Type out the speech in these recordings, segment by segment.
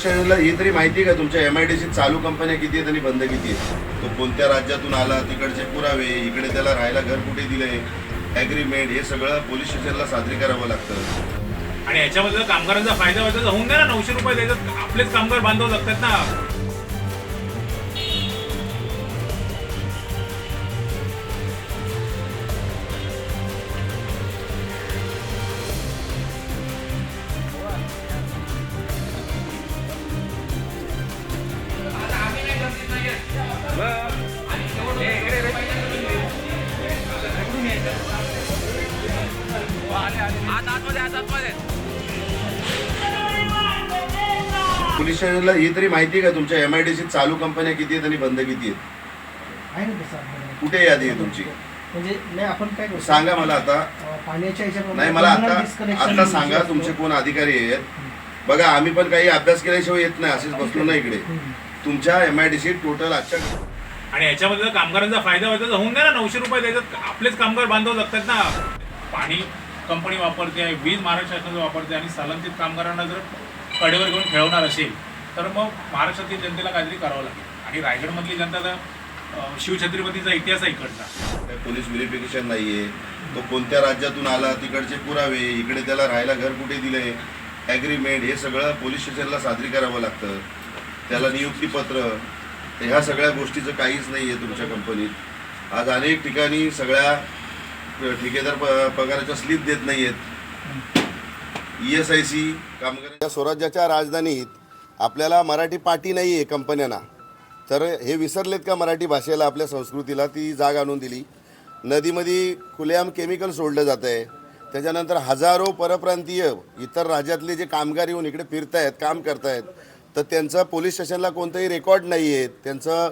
Police स्टेशनला ही तरी माहिती आहे का तुमच्या MIDC चालू कंपन्या किती आहेत आणि बंद किती आहेत? तो कोणत्या राज्यातून आला, तिकडचे पुरावे, इकडे त्याला राहायला घर कुठे दिलंय, ॲग्रीमेंट, हे सगळं पोलीस स्टेशनला सादरी करावं लागतं. आणि याच्यामध्ये कामगारांचा फायदा व्हायचा तर होऊन द्या ना. 900 रुपये द्यायचं, आपलेच कामगार बांधव लागतात ना. पोलीस स्टेशनला ही तरी माहिती आहे का तुमच्या MIDC चालू कंपन्या किती आहेत आणि बंद किती आहेत? आहे ना तसं. कुठे यादी आहे तुमची? म्हणजे नाही आपण काय करतो, सांगा मला आता. पाण्याच्या ह्याच्याप्रमाणे नाही, मला disconnection आता सांगा म्हणजे तुमचे कोण अधिकारी आहेत. बघा, आम्ही पण काही अभ्यास केल्याशिवाय येत नाही, असेच बसलो ना इकडे. तुमच्या MIDC टोटल आजच्या आणि याच्यामध्ये कामगारांचा फायदा व्हायचा तर होऊन द्या ना. 900 रुपये द्यायचं, आपलेच कामगार बांधव लागतात ना. पाणी कंपनी वापरते आहे, वीज महाराष्ट्र शासनाचं वापरते आणि स्थलांतरित कामगारांना जर कडेवर घेऊन खेळवणार असेल तर मग महाराष्ट्रातील जनतेला काहीतरी करावं लागेल. आणि रायगडमधली जनता तर शिवछत्रपतीचा इतिहास आहे इकडचा. पोलीस व्हेरिफिकेशन नाहीये. तो कोणत्या राज्यातून आला, तिकडचे पुरावे, इकडे त्याला राहायला घर कुठे दिलंय, ॲग्रीमेंट, हे सगळं पोलीस स्टेशनला सादरी करावं लागतं. त्याला नियुक्तीपत्र, ह्या सगळ्या गोष्टीचं काहीच नाही आहे तुमच्या कंपनीत. आज अनेक ठिकाणी सगळ्या ठेकेदार पगाराच्या स्लिप देत नाही आहेत. ESIC कामगार स्वराज्याच्या राजधानीत आपल्याला मराठी पाटी नाही आहे कंपन्यांना. तर हे विसरलेत का मराठी भाषेला, आपल्या संस्कृतीला ती जाग आणून दिली. नदीमध्ये खुलेआम केमिकल सोडलं जातं आहे. त्याच्यानंतर हजारो परप्रांतीय इतर राज्यातले जे कामगार येऊन इकडे फिरतायत, काम करतायत, तर त्यांचं पोलीस स्टेशनला कोणतंही रेकॉर्ड नाही आहेत. त्यांचं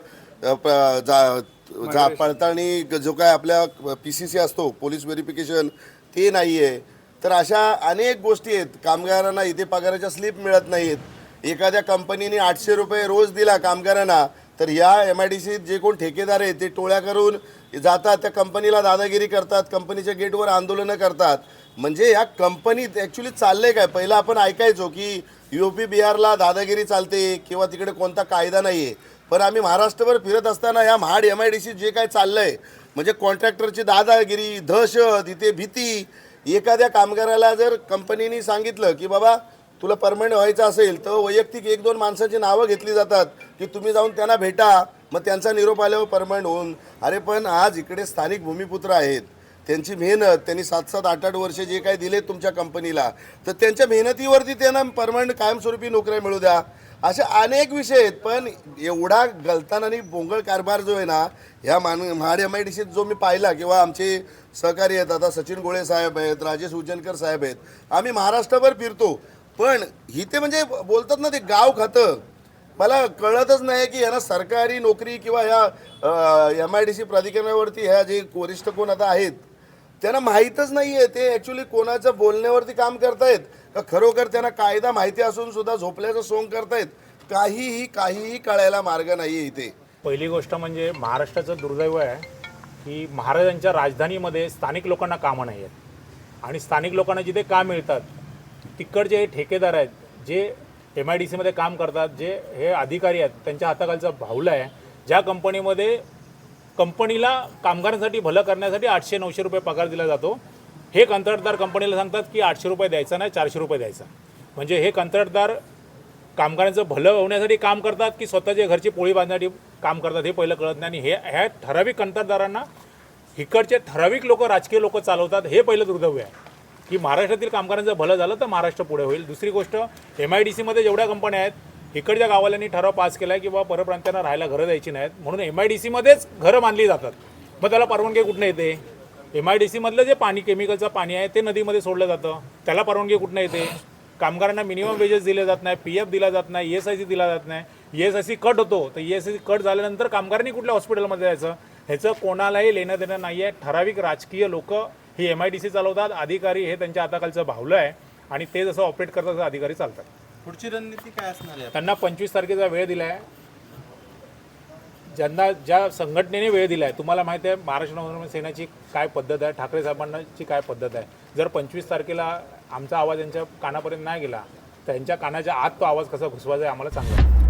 पडताळणी जो काय आपल्या PCC असतो, पोलीस व्हेरिफिकेशन, ते नाही आहे. तर अशा अनेक गोष्टी आहेत. कामगारांना इथे पगाराच्या स्लिप मिळत नाहीत. एखाद्या कंपनीने 800 रुपये रोज दिला कामगारांना, तर ह्या MIDC जे कोण ठेकेदार आहेत ते टोळ्या करून जातात, त्या कंपनीला दादागिरी करतात, कंपनीच्या गेटवर आंदोलनं करतात. म्हणजे या कंपनीत ॲक्च्युली चाललंय काय? पहिलं आपण ऐकायचो की UP बिहारला दादागिरी चालते किंवा तिकडे कोणता कायदा नाही आहे. पण आम्ही महाराष्ट्रभर फिरत असताना या महाड MIDC जे काय चाललंय, म्हणजे कॉन्ट्रॅक्टरची दादागिरी, दहशत, इथे भीती. एखाद्या कामगाराला जर कंपनीने सांगितलं की बाबा तुला परमनंट व्हायचं असेल तर वैयक्तिक 1-2 माणसांची नावं घेतली जातात की तुम्ही जाऊन त्यांना भेटा, मग त्यांचा निरोप आल्यावर परमनंट होऊन. अरे पण आज इकडे स्थानिक भूमिपुत्र आहेत, त्यांची मेहनत, त्यांनी 7-7, 8-8 वर्षे जे काही दिलेत तुमच्या कंपनीला, तर त्यांच्या मेहनतीवरती त्यांना परमनंट कायमस्वरूपी नोकऱ्या मिळू द्या. असे अनेक विषय आहेत. पण एवढा गलतान आणि बोंगळ कारभार जो आहे ना ह्या महाड MIDC जो मी पाहिला, किंवा आमचे सहकारी आहेत, आता सचिन गोळे साहेब आहेत, राजेश उज्जनकर साहेब आहेत, आम्ही महाराष्ट्रभर फिरतो. पण इथे म्हणजे बोलतात ना ते गाव खातं. मला कळतच नाही की यांना सरकारी नोकरी किंवा ह्या MIDC प्राधिकरणावरती ह्या जे वरिष्ठ कोण आता आहेत त्यांना माहीतच नाही आहे. ते ॲक्च्युली कोणाच्या बोलण्यावरती काम करतायत का खरोखर त्यांना कायदा माहिती असून सुद्धा झोपल्याचं सोंग करतायत? काहीही कळायला मार्ग नाही आहे इथे. पहिली गोष्ट म्हणजे महाराष्ट्राचं दुर्दैव आहे की महाराजांच्या राजधानीमध्ये स्थानिक लोकांना कामं नाही आहेत. आणि स्थानिक लोकांना जिथे काम मिळतात तिकडचे ठेकेदार आहेत, जे MIDCमध्ये काम करतात, जे हे अधिकारी आहेत, त्यांच्या हाताखालचा भावला आहे. ज्या कंपनीमध्ये कंपनीला कामगारांसाठी भलं करण्यासाठी 800-900 रुपये पगार दिला जातो, हे कंत्राटदार कंपनीला सांगतात की 800 रुपये द्यायचा नाही, 400 रुपये द्यायचा. म्हणजे हे कंत्राटदार कामगारांचं भलं होण्यासाठी काम करतात की स्वतःच्या घरची पोळी बांधण्यासाठी काम करतात हे पहिलं कळत नाही. आणि ह्या ठराविक कंत्राटदारांना इकडचे ठराविक लोक, राजकीय लोक चालवतात. हे पहिलं दुर्दैव आहे की महाराष्ट्रातील कामगारांचं भलं झालं तर महाराष्ट्र पुढे होईल. दुसरी गोष्ट, MIDCमध्ये जेवढ्या कंपन्या आहेत, इकडच्या गावाल्यांनी ठराव पास केला आहे की बाबा परप्रांतांना राहायला घरं द्यायची नाहीत, म्हणून MIDCमध्येच घरं बांधली जातात. मग त्याला परवानगी कुठनं येते? MIDCमधलं जे पाणी, केमिकलचं पाणी आहे, ते नदीमध्ये सोडलं जातं, त्याला परवानगी कुठनं येते? कामगारांना मिनिमम वेजेस दिले जात नाही, PF दिला जात नाही, ESIC दिला जात नाही. ESIC कट होतो, तर ESIC कट झाल्यानंतर कामगारांनी कुठल्या हॉस्पिटलमध्ये जायचं? ह्याचं कोणालाही लेणं देणं नाही आहे. ठराविक राजकीय लोक ही MIDC चालवतात, अधिकारी हे त्यांच्या हाताखालचं भावलं आहे आणि ते जसं ऑपरेट करतात तसं अधिकारी चालतात. पुढची रणनीती काय असणार आहे? त्यांना 25 तारखेचा वेळ दिला आहे. ज्यांना ज्या संघटनेने वेळ दिला आहे, तुम्हाला माहिती आहे महाराष्ट्र नवनिर्माण सेनेची काय पद्धत आहे, ठाकरे साहेबांची काय पद्धत आहे. जर 25 तारखेला आमचा आवाज यांच्या कानापर्यंत नाही गेला त्यांच्या कानाच्या आत तो आवाज कसा घुसवायचा आहे आम्हाला चांगला